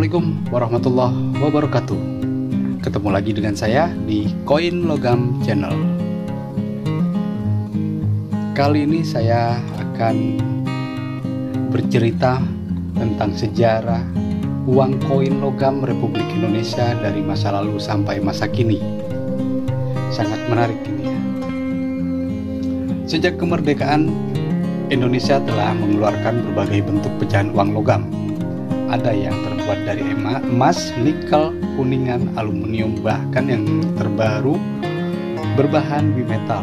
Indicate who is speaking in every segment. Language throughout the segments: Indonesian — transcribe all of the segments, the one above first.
Speaker 1: Assalamualaikum warahmatullahi wabarakatuh. Ketemu lagi dengan saya di Koin Logam Channel. Kali ini saya akan bercerita tentang sejarah uang koin logam Republik Indonesia dari masa lalu sampai masa kini. Sangat menarik ini ya. Sejak kemerdekaan, Indonesia telah mengeluarkan berbagai bentuk pecahan uang logam. Ada yang terbuat dari emas, nikel, kuningan, aluminium, bahkan yang terbaru berbahan bimetal.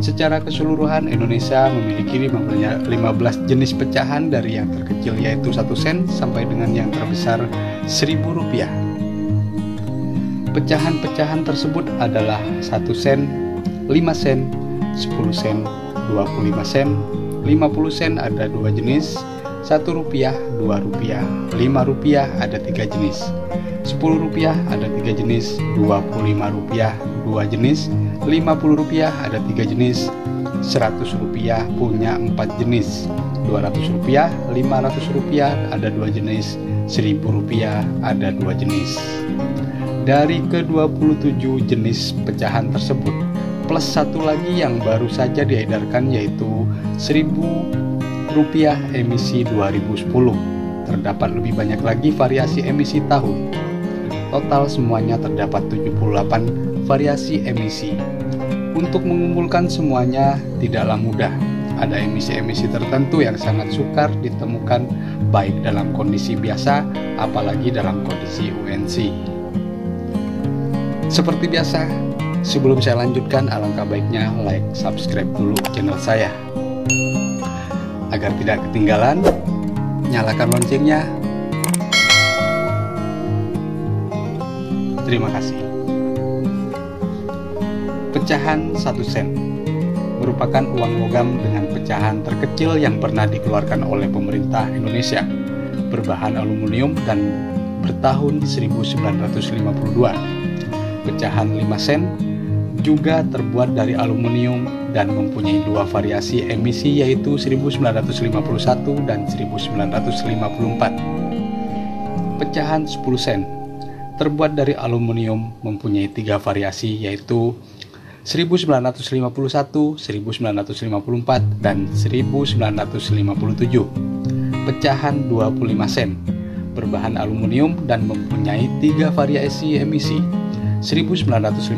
Speaker 1: Secara keseluruhan, Indonesia memiliki 15 jenis pecahan, dari yang terkecil yaitu 1 sen sampai dengan yang terbesar Rp1.000. Pecahan-pecahan tersebut adalah 1 sen, 5 sen, 10 sen, 25 sen, 50 sen ada 2 jenis, Rp1, Rp2, Rp5 ada 3 jenis, Rp10 ada 3 jenis, Rp25 2 jenis, Rp50 ada 3 jenis, Rp100 punya 4 jenis, Rp200, Rp500 ada 2 jenis, Rp1000 ada 2 jenis. Dari ke-27 jenis pecahan tersebut, plus satu lagi yang baru saja diedarkan yaitu Rp1.000 emisi 2010. Terdapat lebih banyak lagi variasi emisi tahun. Total semuanya terdapat 78 variasi emisi. Untuk mengumpulkan semuanya tidaklah mudah. Ada emisi-emisi tertentu yang sangat sukar ditemukan baik dalam kondisi biasa apalagi dalam kondisi UNC. Seperti biasa, sebelum saya lanjutkan, alangkah baiknya like, subscribe dulu channel saya. Agar tidak ketinggalan, nyalakan loncengnya. Terima kasih. Pecahan 1 sen merupakan uang logam dengan pecahan terkecil yang pernah dikeluarkan oleh pemerintah Indonesia, berbahan aluminium dan bertahun 1952. Pecahan 5 sen juga terbuat dari aluminium dan mempunyai 2 variasi emisi yaitu 1951 dan 1954. Pecahan 10 sen terbuat dari aluminium mempunyai 3 variasi yaitu 1951, 1954, dan 1957. Pecahan 25 sen berbahan aluminium dan mempunyai 3 variasi emisi 1952,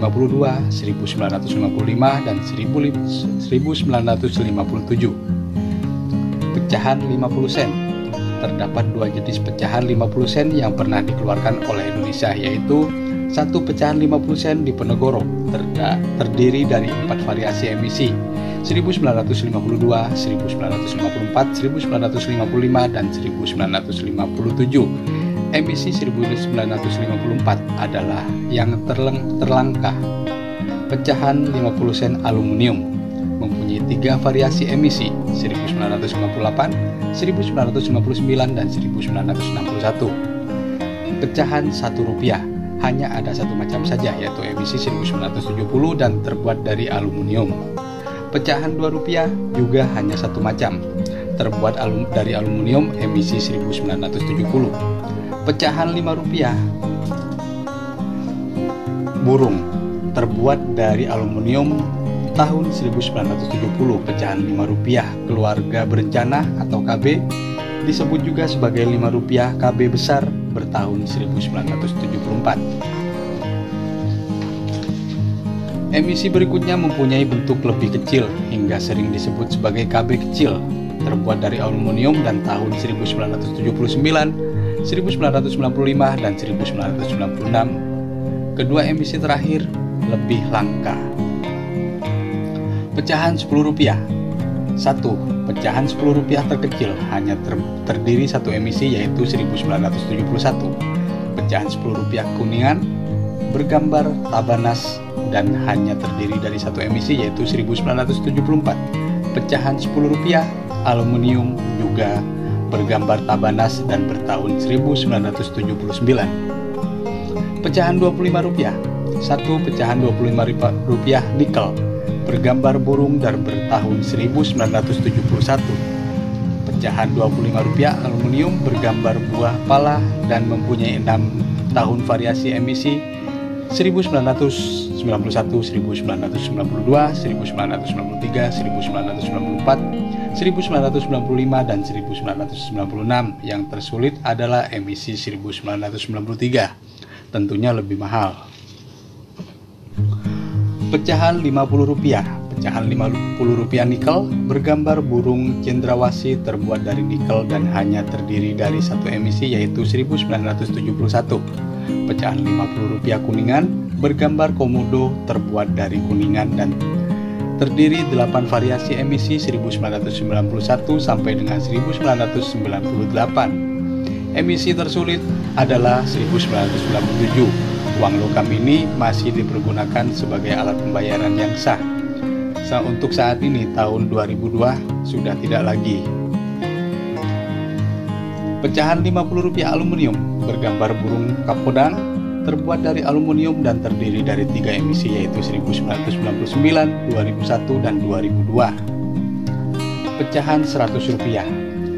Speaker 1: 1955, dan 1957. Pecahan 50 sen. Terdapat 2 jenis pecahan 50 sen yang pernah dikeluarkan oleh Indonesia, yaitu satu pecahan 50 sen di Penegoro terdiri dari 4 variasi emisi 1952, 1954, 1955, dan 1957. Emisi 1954 adalah yang terlangkah. Pecahan 50 sen aluminium mempunyai 3 variasi emisi 1958, 1959, dan 1961. Pecahan Rp1 hanya ada 1 macam saja, yaitu emisi 1970 dan terbuat dari aluminium. Pecahan Rp2 juga hanya 1 macam, terbuat dari aluminium, emisi 1970. Pecahan Rp5 burung terbuat dari aluminium tahun 1970. Pecahan Rp5 keluarga berencana atau KB disebut juga sebagai Rp5 KB besar bertahun 1974. Emisi berikutnya mempunyai bentuk lebih kecil hingga sering disebut sebagai KB kecil, terbuat dari aluminium dan tahun 1979, 1995, dan 1996. Kedua emisi terakhir lebih langka. Pecahan Rp10. 1. Pecahan Rp10 terkecil hanya terdiri 1 emisi yaitu 1971. Pecahan Rp10 kuningan bergambar Tabanas dan hanya terdiri dari 1 emisi yaitu 1974. Pecahan Rp10 aluminium juga bergambar Tabanas dan bertahun 1979. Pecahan Rp25. 1 pecahan Rp25 nikel bergambar burung dan bertahun 1971. pecahan Rp25 aluminium bergambar buah pala dan mempunyai 6 tahun variasi emisi 1991, 1992, 1993, 1994, 1995, dan 1996. Yang tersulit adalah emisi 1993, tentunya lebih mahal. Pecahan Rp50. Pecahan Rp50 nikel bergambar burung cendrawasih terbuat dari nikel dan hanya terdiri dari satu emisi yaitu 1971. Pecahan Rp50 kuningan bergambar komodo terbuat dari kuningan dan terdiri 8 variasi emisi 1991 sampai dengan 1998. Emisi tersulit adalah 1997. Uang logam ini masih dipergunakan sebagai alat pembayaran yang sah. Untuk saat ini tahun 2002 sudah tidak lagi. Pecahan Rp50 aluminium bergambar burung kapodang terbuat dari aluminium dan terdiri dari 3 emisi yaitu 1999, 2001, dan 2002. Pecahan Rp100.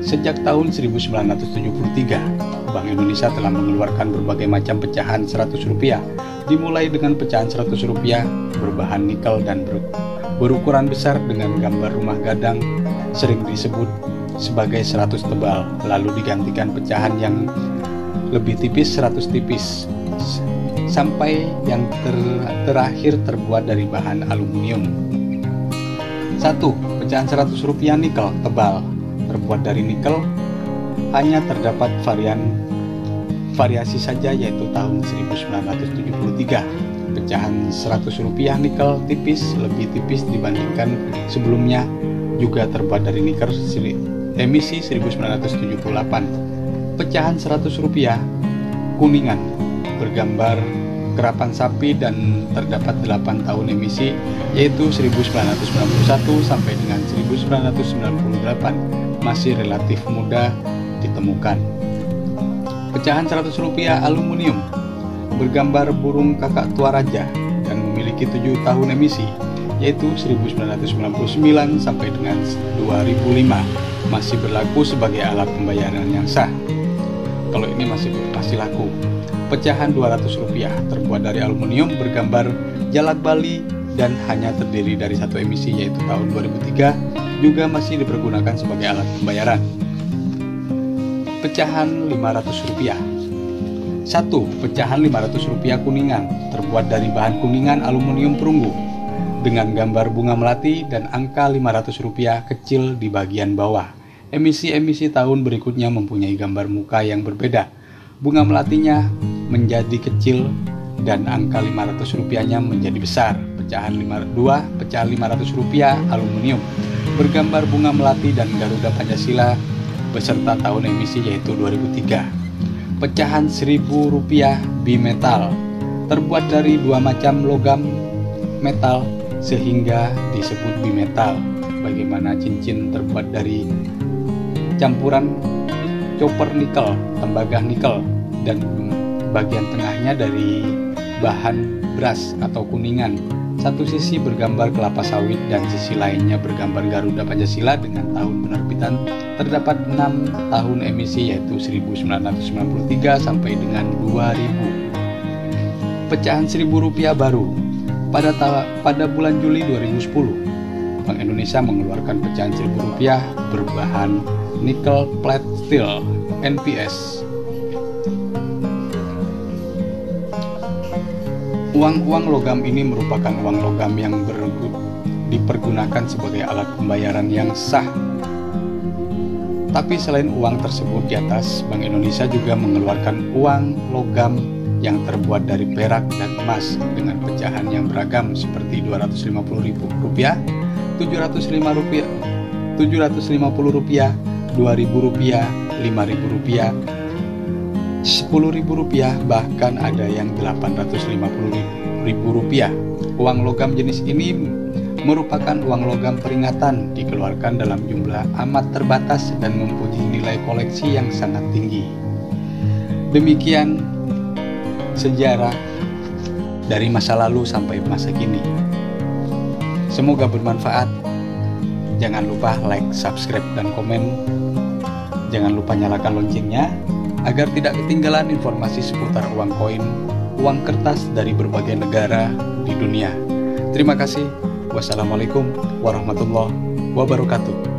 Speaker 1: Sejak tahun 1973, Bank Indonesia telah mengeluarkan berbagai macam pecahan Rp100, dimulai dengan pecahan Rp100 berbahan nikel dan berukuran besar dengan gambar rumah gadang, sering disebut sebagai 100 tebal, lalu digantikan pecahan yang lebih tipis 100 tipis, sampai yang terakhir terbuat dari bahan aluminium. 1. Pecahan Rp100 nikel tebal terbuat dari nikel, hanya terdapat variasi saja yaitu tahun 1973. Pecahan Rp100 nikel tipis lebih tipis dibandingkan sebelumnya, juga terbuat dari nikel, emisi 1978. Pecahan Rp100 kuningan bergambar kerapan sapi dan terdapat 8 tahun emisi yaitu 1991 sampai dengan 1998, masih relatif mudah ditemukan. Pecahan Rp100 aluminium bergambar burung kakak tua raja dan memiliki 7 tahun emisi yaitu 1999 sampai dengan 2005, masih berlaku sebagai alat pembayaran yang sah. Kalau ini masih laku. Pecahan Rp200 terbuat dari aluminium bergambar jalak Bali dan hanya terdiri dari satu emisi yaitu tahun 2003, juga masih dipergunakan sebagai alat pembayaran. Pecahan Rp500. 1. Pecahan Rp500 kuningan terbuat dari bahan kuningan aluminium perunggu dengan gambar bunga melati dan angka Rp500 kecil di bagian bawah. Emisi-emisi tahun berikutnya mempunyai gambar muka yang berbeda. Bunga melatinya menjadi kecil dan angka Rp500-nya menjadi besar. Pecahan Rp500 aluminium bergambar bunga melati dan Garuda Pancasila beserta tahun emisi yaitu 2003. Pecahan Rp1.000 bimetal terbuat dari 2 macam logam metal sehingga disebut bimetal. Bagaimana cincin terbuat dari campuran copper nikel, tembaga nikel, dan bagian tengahnya dari bahan beras atau kuningan. Satu sisi bergambar kelapa sawit dan sisi lainnya bergambar Garuda Pancasila dengan tahun penerbitan. Terdapat 6 tahun emisi yaitu 1993 sampai dengan 2000. Pecahan Rp1.000 baru. Pada bulan Juli 2010, Bank Indonesia mengeluarkan pecahan Rp1.000 berbahan nickel plate steel (NPS). Uang logam ini merupakan uang logam yang dipergunakan sebagai alat pembayaran yang sah. Tapi selain uang tersebut di atas, Bank Indonesia juga mengeluarkan uang logam yang terbuat dari perak dan emas dengan pecahan yang beragam seperti Rp250.000, Rp750, Rp2.000, Rp5.000, Rp10.000, bahkan ada yang Rp850.000. Uang logam jenis ini merupakan uang logam peringatan, dikeluarkan dalam jumlah amat terbatas dan mempunyai nilai koleksi yang sangat tinggi. Demikian sejarah dari masa lalu sampai masa kini. Semoga bermanfaat. Jangan lupa like, subscribe, dan komen. Jangan lupa nyalakan loncengnya agar tidak ketinggalan informasi seputar uang koin, uang kertas dari berbagai negara di dunia. Terima kasih. Wassalamualaikum warahmatullahi wabarakatuh.